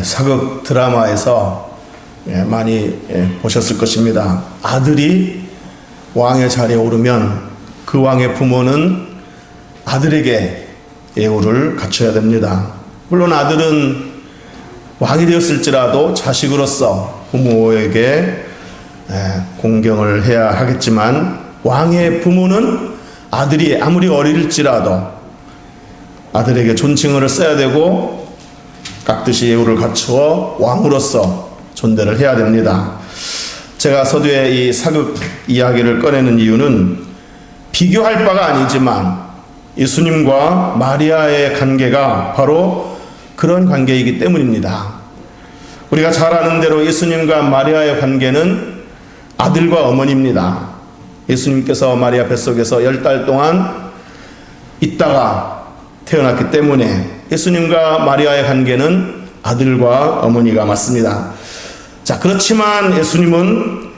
사극 드라마에서 많이 보셨을 것입니다. 아들이 왕의 자리에 오르면 그 왕의 부모는 아들에게 예우를 갖춰야 됩니다. 물론 아들은 왕이 되었을지라도 자식으로서 부모에게 공경을 해야 하겠지만, 왕의 부모는 아들이 아무리 어릴지라도 아들에게 존칭어를 써야 되고 깍듯이 예우를 갖추어 왕으로서 존대를 해야 됩니다. 제가 서두에 이 사극 이야기를 꺼내는 이유는 비교할 바가 아니지만 예수님과 마리아의 관계가 바로 그런 관계이기 때문입니다. 우리가 잘 아는 대로 예수님과 마리아의 관계는 아들과 어머니입니다. 예수님께서 마리아 뱃속에서 10달 동안 있다가 태어났기 때문에 예수님과 마리아의 관계는 아들과 어머니가 맞습니다. 자, 그렇지만 예수님은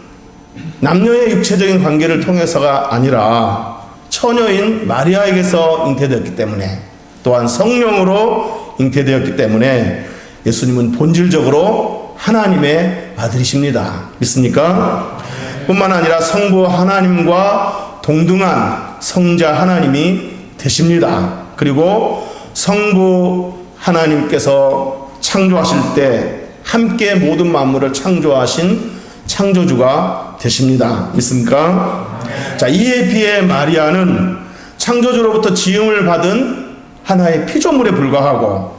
남녀의 육체적인 관계를 통해서가 아니라 처녀인 마리아에게서 잉태되었기 때문에, 또한 성령으로 잉태되었기 때문에 예수님은 본질적으로 하나님의 아들이십니다. 믿습니까? 뿐만 아니라 성부 하나님과 동등한 성자 하나님이 되십니다. 그리고 성부 하나님께서 창조하실 때 함께 모든 만물을 창조하신 창조주가 되십니다. 믿습니까? 자, 이에 비해 마리아는 창조주로부터 지음을 받은 하나의 피조물에 불과하고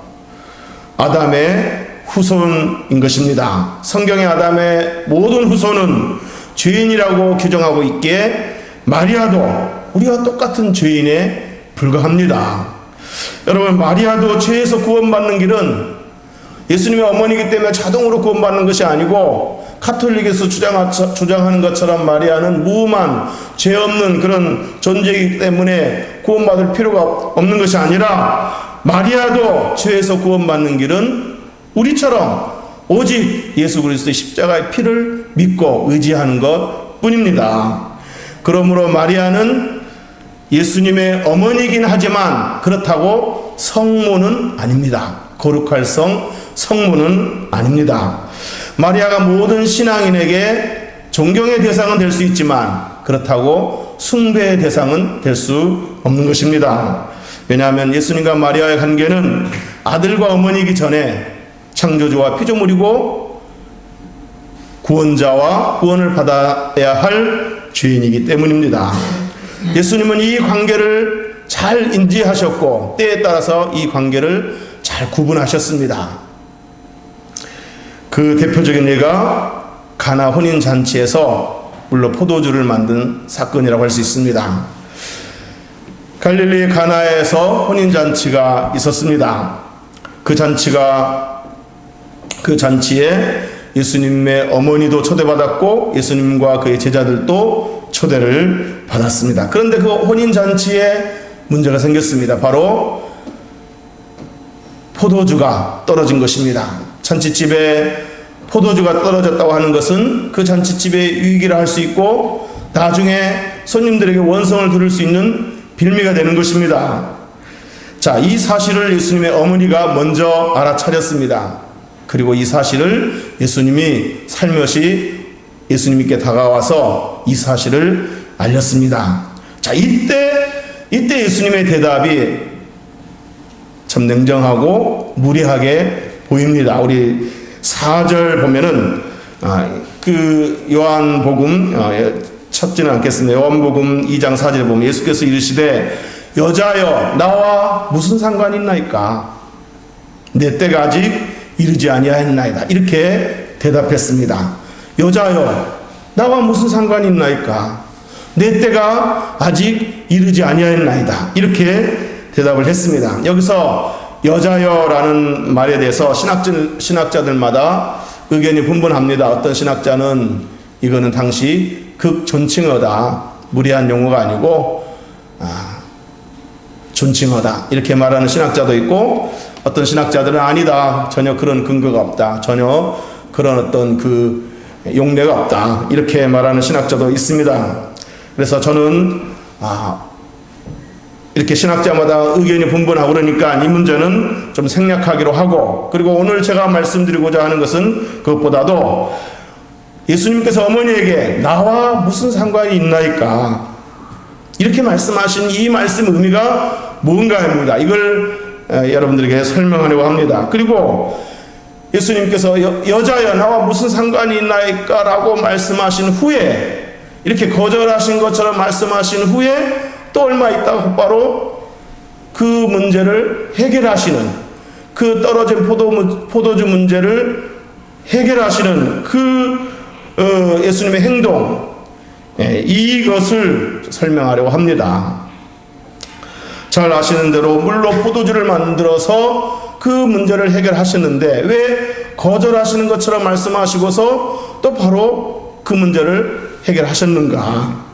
아담의 후손인 것입니다. 성경의 아담의 모든 후손은 죄인이라고 규정하고 있기에 마리아도 우리와 똑같은 죄인에 불과합니다. 여러분, 마리아도 죄에서 구원받는 길은 예수님의 어머니이기 때문에 자동으로 구원받는 것이 아니고, 카톨릭에서 주장하는 것처럼 마리아는 무음한 죄 없는 그런 존재이기 때문에 구원받을 필요가 없는 것이 아니라, 마리아도 죄에서 구원받는 길은 우리처럼 오직 예수 그리스도의 십자가의 피를 믿고 의지하는 것 뿐입니다. 그러므로 마리아는 예수님의 어머니이긴 하지만 그렇다고 성모는 아닙니다. 거룩할 성모는 아닙니다. 마리아가 모든 신앙인에게 존경의 대상은 될 수 있지만 그렇다고 숭배의 대상은 될 수 없는 것입니다. 왜냐하면 예수님과 마리아의 관계는 아들과 어머니이기 전에 창조주와 피조물이고 구원자와 구원을 받아야 할 죄인이기 때문입니다. 예수님은 이 관계를 잘 인지하셨고 때에 따라서 이 관계를 잘 구분하셨습니다. 그 대표적인 예가 가나 혼인잔치에서 물로 포도주를 만든 사건이라고 할 수 있습니다. 갈릴리 가나에서 혼인잔치가 있었습니다. 그 잔치에 예수님의 어머니도 초대받았고 예수님과 그의 제자들도 초대를 받았습니다. 그런데 그 혼인잔치에 문제가 생겼습니다. 바로 포도주가 떨어진 것입니다. 잔치집에 포도주가 떨어졌다고 하는 것은 그 잔치집의 유익이라 할 수 있고 나중에 손님들에게 원성을 들을 수 있는 빌미가 되는 것입니다. 자, 이 사실을 예수님의 어머니가 먼저 알아차렸습니다. 그리고 이 사실을 예수님이 살며시 예수님께 다가와서 이 사실을 알렸습니다. 자, 이때 예수님의 대답이 참 냉정하고 무례하게 보입니다. 우리 4절 보면은 그 요한복음 찾지는 않겠습니다. 요한복음 2장 4절에 보면 예수께서 이르시되 여자여 나와 무슨 상관이 있나이까? 내 때가 아직 이르지 아니하였나이다. 이렇게 대답했습니다. 여자여 나와 무슨 상관이 있나이까? 내 때가 아직 이르지 아니하였나이다. 이렇게 대답을 했습니다. 여기서 여자여라는 말에 대해서 신학자들마다 의견이 분분합니다. 어떤 신학자는 이거는 당시 극존칭어다, 무례한 용어가 아니고 존칭어다 이렇게 말하는 신학자도 있고, 어떤 신학자들은 아니다, 전혀 그런 근거가 없다, 전혀 그런 어떤 그 용례가 없다 이렇게 말하는 신학자도 있습니다. 그래서 저는 이렇게 신학자마다 의견이 분분하고 그러니까 이 문제는 좀 생략하기로 하고, 그리고 오늘 제가 말씀드리고자 하는 것은 그것보다도 예수님께서 어머니에게 나와 무슨 상관이 있나이까 이렇게 말씀하신 이 말씀 의미가 뭔가입니다. 이걸 여러분들에게 설명하려고 합니다. 그리고 예수님께서 여자여 나와 무슨 상관이 있나이까 라고 말씀하신 후에, 이렇게 거절하신 것처럼 말씀하신 후에 또 얼마 있다가 곧바로 그 문제를 해결하시는, 그 떨어진 포도주 문제를 해결하시는 그 예수님의 행동, 이것을 설명하려고 합니다. 잘 아시는 대로 물로 포도주를 만들어서 그 문제를 해결하셨는데 왜 거절하시는 것처럼 말씀하시고서 또 바로 그 문제를 해결하셨는가?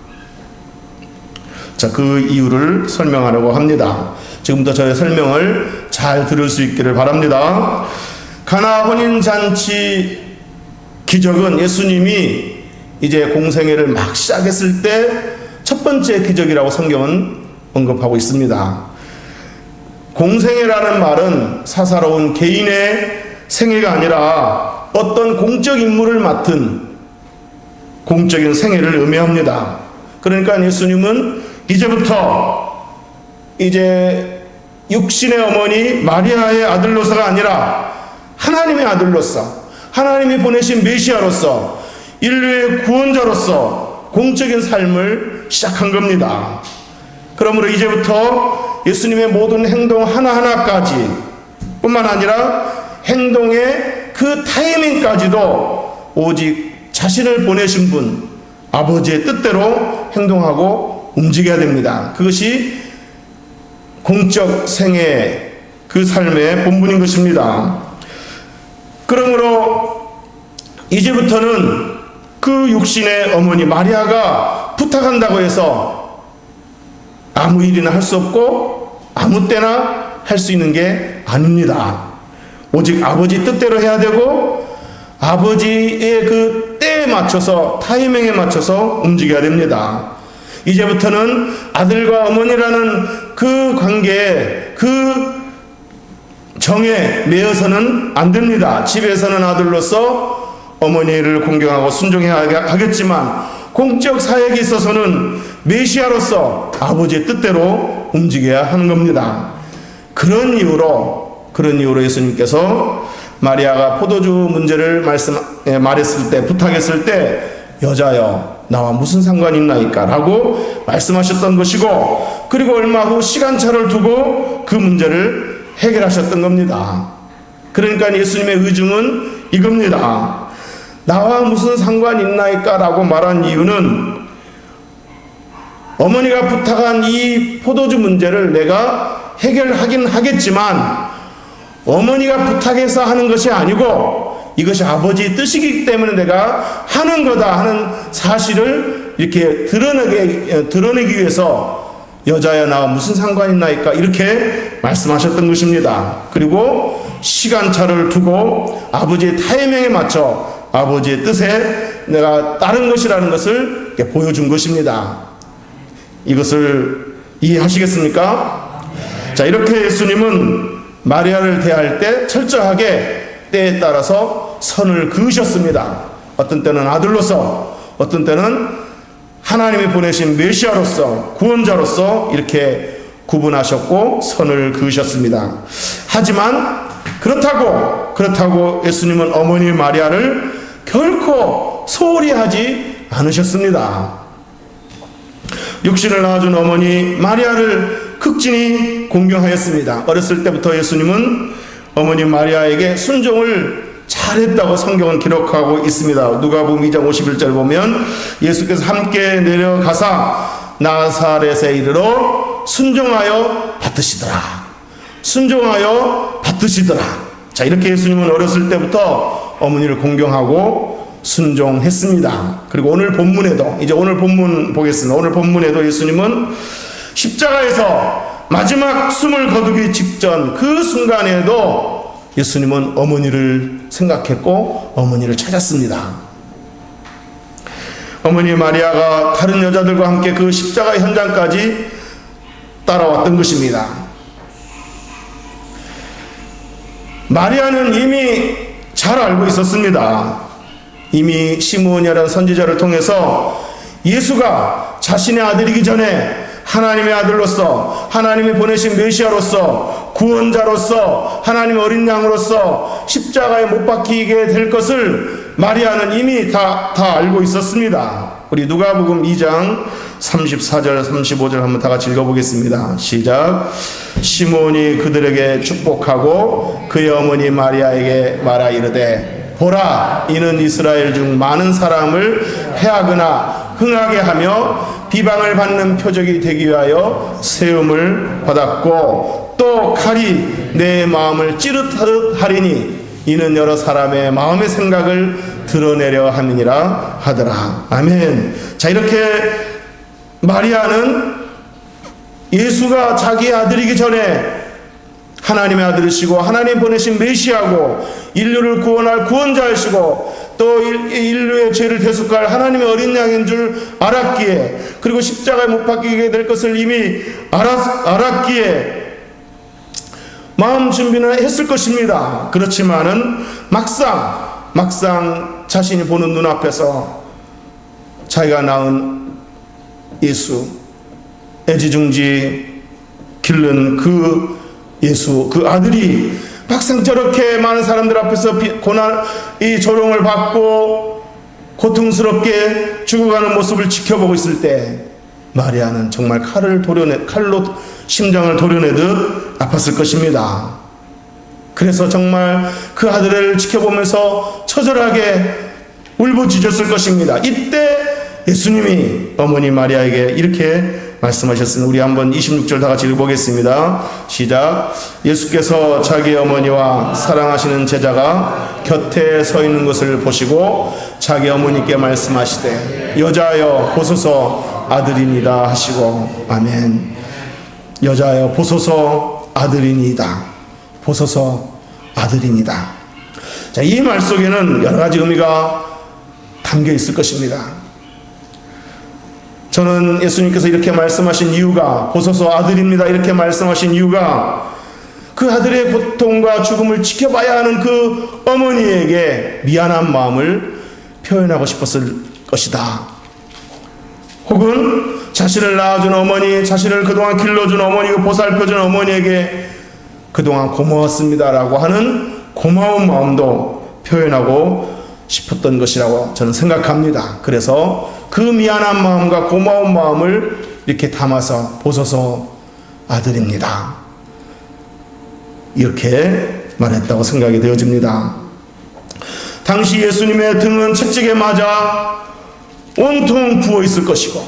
자, 그 이유를 설명하려고 합니다. 지금부터 저의 설명을 잘 들을 수 있기를 바랍니다. 가나 혼인잔치 기적은 예수님이 이제 공생애를 막 시작했을 때 첫 번째 기적이라고 성경은 언급하고 있습니다. 공생애라는 말은 사사로운 개인의 생애가 아니라 어떤 공적 임무를 맡은 공적인 생애를 의미합니다. 그러니까 예수님은 이제부터 이제 육신의 어머니 마리아의 아들로서가 아니라 하나님의 아들로서, 하나님이 보내신 메시아로서, 인류의 구원자로서 공적인 삶을 시작한 겁니다. 그러므로 이제부터 예수님의 모든 행동 하나하나까지 뿐만 아니라 행동의 그 타이밍까지도 오직 자신을 보내신 분 아버지의 뜻대로 행동하고 움직여야 됩니다. 그것이 공적 생애 그 삶의 본분인 것입니다. 그러므로 이제부터는 그 육신의 어머니 마리아가 부탁한다고 해서 아무 일이나 할 수 없고 아무 때나 할 수 있는 게 아닙니다. 오직 아버지 뜻대로 해야 되고 아버지의 그 때에 맞춰서, 타이밍에 맞춰서 움직여야 됩니다. 이제부터는 아들과 어머니라는 그 관계에, 그 정에 매여서는 안 됩니다. 집에서는 아들로서 어머니를 공경하고 순종해야 하겠지만 공적 사역에 있어서는 메시아로서 아버지의 뜻대로 움직여야 하는 겁니다. 그런 이유로 예수님께서 마리아가 포도주 문제를 말했을 때, 부탁했을 때 여자여 나와 무슨 상관이 있나이까 라고 말씀하셨던 것이고, 그리고 얼마 후 시간차를 두고 그 문제를 해결하셨던 겁니다. 그러니까 예수님의 의중은 이겁니다. 나와 무슨 상관이 있나이까 라고 말한 이유는 어머니가 부탁한 이 포도주 문제를 내가 해결하긴 하겠지만 어머니가 부탁해서 하는 것이 아니고 이것이 아버지의 뜻이기 때문에 내가 하는 거다 하는 사실을 이렇게 드러내기 위해서 여자야 나와 무슨 상관이 있나이까 이렇게 말씀하셨던 것입니다. 그리고 시간차를 두고 아버지의 타이밍에 맞춰 아버지의 뜻에 내가 따른 것이라는 것을 보여준 것입니다. 이것을 이해하시겠습니까? 자, 이렇게 예수님은 마리아를 대할 때 철저하게 때에 따라서 선을 그으셨습니다. 어떤 때는 아들로서, 어떤 때는 하나님이 보내신 메시아로서, 구원자로서 이렇게 구분하셨고 선을 그으셨습니다. 하지만 그렇다고 예수님은 어머니 마리아를 결코 소홀히 하지 않으셨습니다. 육신을 낳아준 어머니 마리아를 극진히 공경하였습니다. 어렸을 때부터 예수님은 어머니 마리아에게 순종을 잘했다고 성경은 기록하고 있습니다. 누가복음 2장 51절 보면 예수께서 함께 내려가사 나사렛에 이르러 순종하여 받으시더라. 자, 이렇게 예수님은 어렸을 때부터 어머니를 공경하고 순종했습니다. 그리고 오늘 본문에도, 이제 오늘 본문 보겠습니다. 오늘 본문에도 예수님은 십자가에서 마지막 숨을 거두기 직전 그 순간에도 예수님은 어머니를 생각했고 어머니를 찾았습니다. 어머니 마리아가 다른 여자들과 함께 그 십자가 현장까지 따라왔던 것입니다. 마리아는 이미 잘 알고 있었습니다. 이미 시므온이라는 선지자를 통해서 예수가 자신의 아들이기 전에 하나님의 아들로서, 하나님이 보내신 메시아로서, 구원자로서, 하나님의 어린 양으로서 십자가에 못 박히게 될 것을 마리아는 이미 다 알고 있었습니다. 우리 누가복음 2장 34절 35절 한번 다 같이 읽어보겠습니다. 시작. 시므온이 그들에게 축복하고 그의 어머니 마리아에게 말하 이르되 보라, 이는 이스라엘 중 많은 사람을 해하거나 흥하게 하며 비방을 받는 표적이 되기 위하여 세움을 받았고 또 칼이 내 마음을 찌릿하듯 하리니 이는 여러 사람의 마음의 생각을 드러내려 함이니라 하더라. 아멘. 자, 이렇게 마리아는 예수가 자기 아들이기 전에 하나님의 아들이시고 하나님 보내신 메시아고 인류를 구원할 구원자이시고 또 인류의 죄를 대속할 하나님의 어린 양인 줄 알았기에, 그리고 십자가에 못 박히게 될 것을 이미 알았기에 마음 준비는 했을 것입니다. 그렇지만은 막상 자신이 보는 눈앞에서 자기가 낳은 예수, 애지중지 기른 그 예수, 그 아들이 막상 저렇게 많은 사람들 앞에서 이 조롱을 받고 고통스럽게 죽어가는 모습을 지켜보고 있을 때 마리아는 정말 칼로 심장을 도려내듯 아팠을 것입니다. 그래서 정말 그 아들을 지켜보면서 처절하게 울부짖었을 것입니다. 이때 예수님이 어머니 마리아에게 이렇게 말씀하셨습니다. 우리 한번 26절 다 같이 읽어보겠습니다. 시작. 예수께서 자기 어머니와 사랑하시는 제자가 곁에 서 있는 것을 보시고 자기 어머니께 말씀하시되 여자여 보소서 아들이니이다 하시고. 아멘. 여자여 보소서 아들이니이다. 보소서 아들이니이다. 자, 이 말 속에는 여러 가지 의미가 담겨 있을 것입니다. 저는 예수님께서 이렇게 말씀하신 이유가, 보소서 아들입니다 이렇게 말씀하신 이유가 그 아들의 고통과 죽음을 지켜봐야 하는 그 어머니에게 미안한 마음을 표현하고 싶었을 것이다. 혹은 자신을 낳아준 어머니, 자신을 그동안 길러준 어머니, 보살펴준 어머니에게 그동안 고마웠습니다라고 하는 고마운 마음도 표현하고 싶었던 것이라고 저는 생각합니다. 그래서 그 미안한 마음과 고마운 마음을 이렇게 담아서 보소서 아들입니다 이렇게 말했다고 생각이 되어집니다. 당시 예수님의 등은 채찍에 맞아 온통 부어 있을 것이고,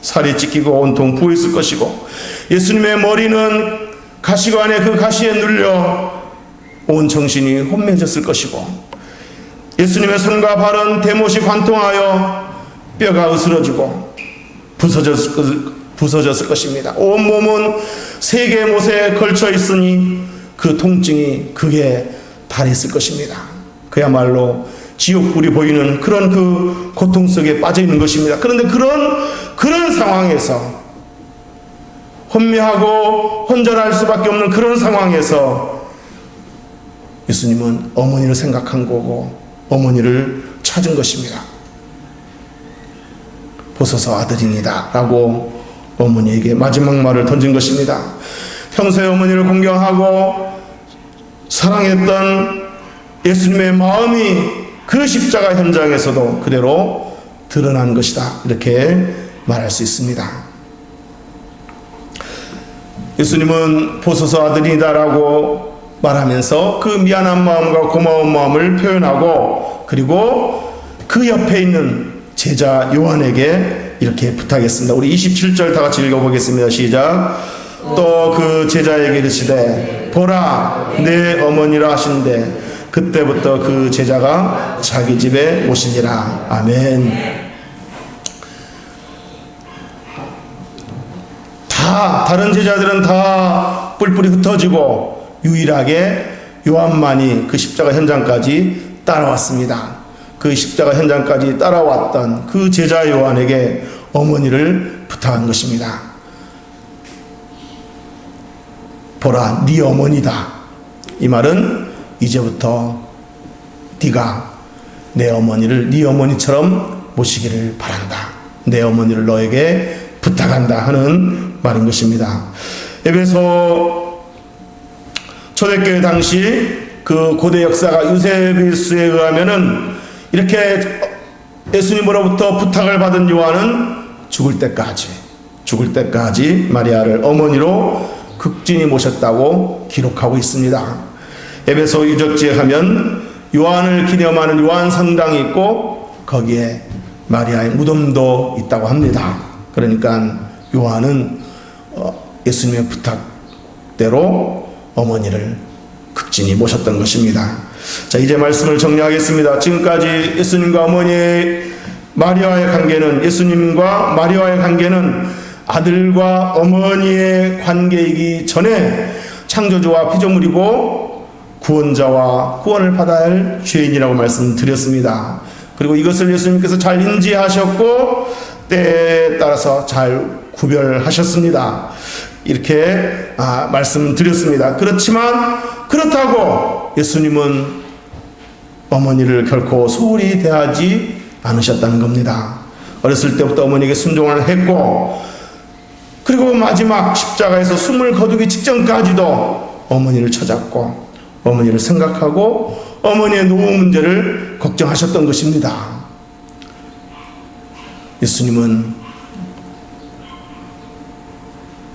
살이 찢기고 온통 부어 있을 것이고, 예수님의 머리는 가시관에 그 가시에 눌려 온 정신이 혼미해졌을 것이고, 예수님의 손과 발은 대못이 관통하여 뼈가 으스러지고 부서졌을 것입니다. 온 몸은 세 개의 못에 걸쳐 있으니 그 통증이 극에 달했을 것입니다. 그야말로 지옥불이 보이는 그런 그 고통 속에 빠져 있는 것입니다. 그런데 그런 상황에서, 혼미하고 혼전할 수밖에 없는 그런 상황에서 예수님은 어머니를 생각한 거고 어머니를 찾은 것입니다. 보소서 아들입니다 라고 어머니에게 마지막 말을 던진 것입니다. 평소에 어머니를 공경하고 사랑했던 예수님의 마음이 그 십자가 현장에서도 그대로 드러난 것이다, 이렇게 말할 수 있습니다. 예수님은 보소서 아들이다 라고 말하면서 그 미안한 마음과 고마운 마음을 표현하고, 그리고 그 옆에 있는 제자 요한에게 이렇게 부탁했습니다. 우리 27절 다 같이 읽어보겠습니다. 시작. 또 그 제자에게 이르시되 보라 내 어머니라 하시는데 그때부터 그 제자가 자기 집에 오시니라. 아멘. 다른 제자들은 다 뿔뿔이 흩어지고 유일하게 요한만이 그 십자가 현장까지 따라왔습니다. 그 십자가 현장까지 따라왔던 그 제자 요한에게 어머니를 부탁한 것입니다. 보라 네 어머니다. 이 말은 이제부터 네가 내 어머니를 네 어머니처럼 모시기를 바란다. 내 어머니를 너에게 부탁한다 하는 말인 것입니다. 에베소 초대교회 당시 그 고대 역사가 유세비우스에 의하면은 이렇게 예수님으로부터 부탁을 받은 요한은 죽을 때까지 마리아를 어머니로 극진히 모셨다고 기록하고 있습니다. 에베소 유적지에 가면 요한을 기념하는 요한 성당이 있고 거기에 마리아의 무덤도 있다고 합니다. 그러니까 요한은 예수님의 부탁대로 어머니를 극진히 모셨던 것입니다. 자, 이제 말씀을 정리하겠습니다. 지금까지 예수님과 어머니의 마리아의 관계는, 예수님과 마리아의 관계는 아들과 어머니의 관계이기 전에 창조주와 피조물이고 구원자와 구원을 받아야 할 죄인이라고 말씀드렸습니다. 그리고 이것을 예수님께서 잘 인지하셨고 때에 따라서 잘 구별하셨습니다. 이렇게 말씀드렸습니다. 그렇지만 그렇다고 예수님은 어머니를 결코 소홀히 대하지 않으셨다는 겁니다. 어렸을 때부터 어머니에게 순종을 했고, 그리고 마지막 십자가에서 숨을 거두기 직전까지도 어머니를 찾았고 어머니를 생각하고 어머니의 노후 문제를 걱정하셨던 것입니다. 예수님은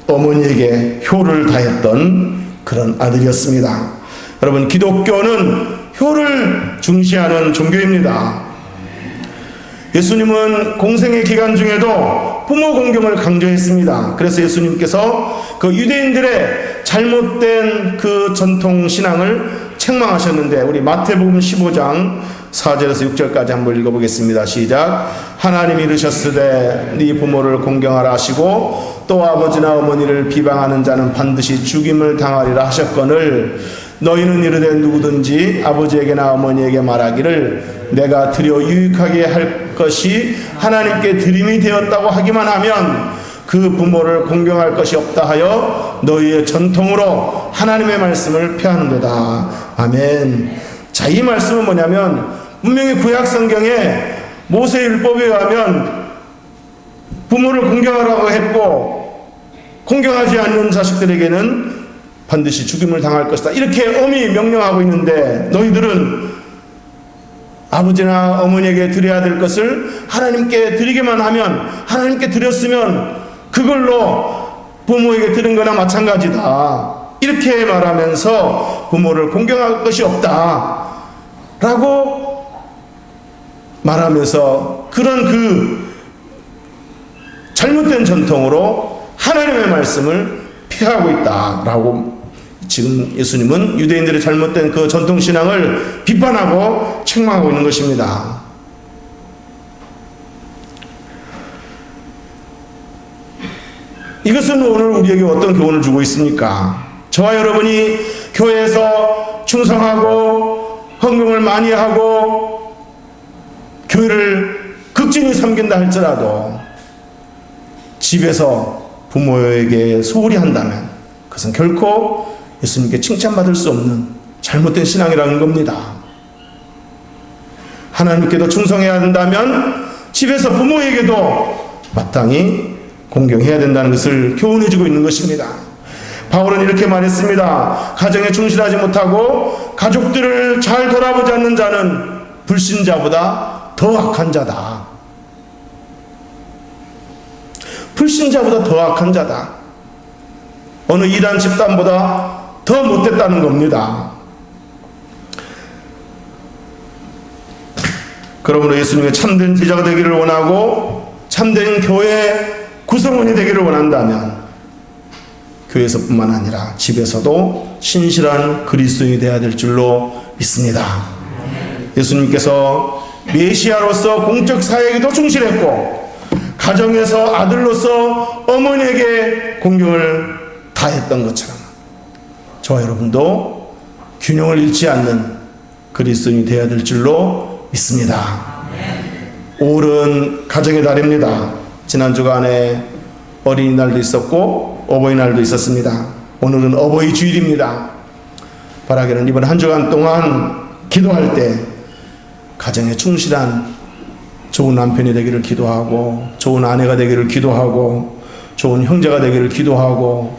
어머니에게 효를 다했던 그런 아들이었습니다. 여러분, 기독교는 효를 중시하는 종교입니다. 예수님은 공생의 기간 중에도 부모 공경을 강조했습니다. 그래서 예수님께서 그 유대인들의 잘못된 그 전통 신앙을 책망하셨는데, 우리 마태복음 15장 4절에서 6절까지 한번 읽어보겠습니다. 시작. 하나님이 이르셨으되 네 부모를 공경하라 하시고 또 아버지나 어머니를 비방하는 자는 반드시 죽임을 당하리라 하셨거늘 너희는 이르되 누구든지 아버지에게나 어머니에게 말하기를 내가 드려 유익하게 할 것이 하나님께 드림이 되었다고 하기만 하면 그 부모를 공경할 것이 없다 하여 너희의 전통으로 하나님의 말씀을 폐하는도다. 아멘. 자, 이 말씀은 뭐냐면 분명히 구약 성경에 모세율법에 의하면 부모를 공경하라고 했고 공경하지 않는 자식들에게는 반드시 죽임을 당할 것이다, 이렇게 엄히 명령하고 있는데 너희들은 아버지나 어머니에게 드려야 될 것을 하나님께 드리기만 하면, 하나님께 드렸으면 그걸로 부모에게 드린 거나 마찬가지다, 이렇게 말하면서 부모를 공경할 것이 없다 라고 말하면서 그런 그 잘못된 전통으로 하나님의 말씀을 피하고 있다라고 지금 예수님은 유대인들의 잘못된 그 전통신앙을 비판하고 책망하고 있는 것입니다. 이것은 오늘 우리에게 어떤 교훈을 주고 있습니까? 저와 여러분이 교회에서 충성하고 헌금을 많이 하고 교회를 극진히 섬긴다 할지라도 집에서 부모에게 소홀히 한다면 그것은 결코 예수님께 칭찬받을 수 없는 잘못된 신앙이라는 겁니다. 하나님께도 충성해야 된다면 집에서 부모에게도 마땅히 공경해야 된다는 것을 교훈해주고 있는 것입니다. 바울은 이렇게 말했습니다. 가정에 충실하지 못하고 가족들을 잘 돌아보지 않는 자는 불신자보다 더 악한 자다. 불신자보다 더 악한 자다. 어느 이단 집단보다 더 못됐다는 겁니다. 그러므로 예수님의 참된 제자가 되기를 원하고 참된 교회 구성원이 되기를 원한다면 교회에서뿐만 아니라 집에서도 신실한 그리스도인이 되어야 될 줄로 믿습니다. 예수님께서 메시아로서 공적 사역에도 충실했고 가정에서 아들로서 어머니에게 공경을 다했던 것처럼 저와 여러분도 균형을 잃지 않는 그리스도인이 되어야 될 줄로 믿습니다. 5월은 가정의 달입니다. 지난 주간에 어린이날도 있었고 어버이날도 있었습니다. 오늘은 어버이 주일입니다. 바라기는 이번 한 주간 동안 기도할 때 가정에 충실한 좋은 남편이 되기를 기도하고, 좋은 아내가 되기를 기도하고, 좋은 형제가 되기를 기도하고,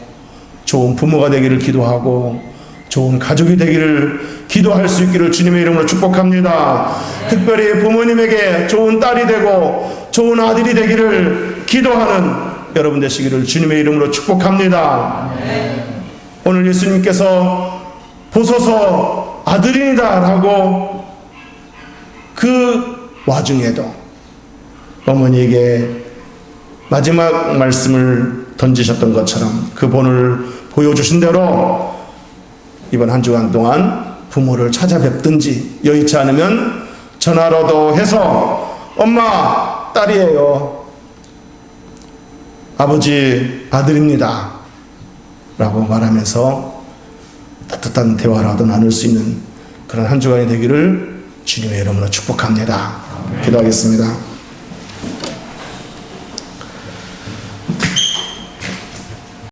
좋은 부모가 되기를 기도하고, 좋은 가족이 되기를 기도할 수 있기를 주님의 이름으로 축복합니다. 특별히 부모님에게 좋은 딸이 되고 좋은 아들이 되기를 기도하는 여러분 되시기를 주님의 이름으로 축복합니다. 오늘 예수님께서 보소서 아들이다 라고 그 와중에도 어머니에게 마지막 말씀을 던지셨던 것처럼 그 본을 보여주신 대로 이번 한 주간 동안 부모를 찾아뵙든지 여의치 않으면 전화로도 해서 엄마 딸이에요, 아버지 아들입니다 라고 말하면서 따뜻한 대화라도 나눌 수 있는 그런 한 주간이 되기를 주님의 이름으로 축복합니다. 기도하겠습니다.